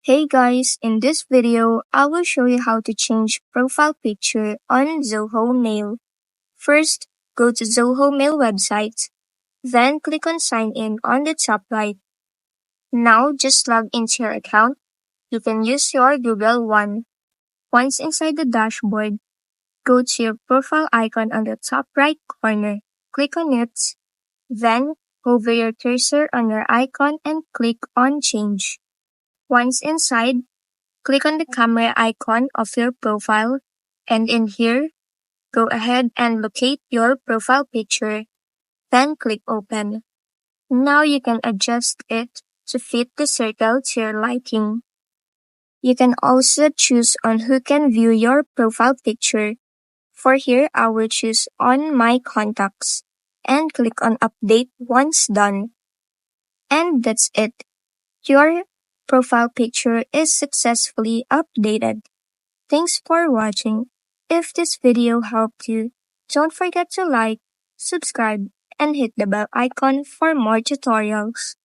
Hey guys, in this video, I will show you how to change profile picture on Zoho Mail. First, go to Zoho Mail website, then click on sign in on the top right. Now just log into your account. You can use your Google one. Once inside the dashboard, go to your profile icon on the top right corner. Click on it, then hover your cursor on your icon and click on change. Once inside, click on the camera icon of your profile, and in here, go ahead and locate your profile picture, then click open. Now you can adjust it to fit the circle to your liking. You can also choose on who can view your profile picture. For here, I will choose on my contacts and click on update once done. And that's it. Your profile picture is successfully updated. Thanks for watching. If this video helped you, don't forget to like, subscribe, and hit the bell icon for more tutorials.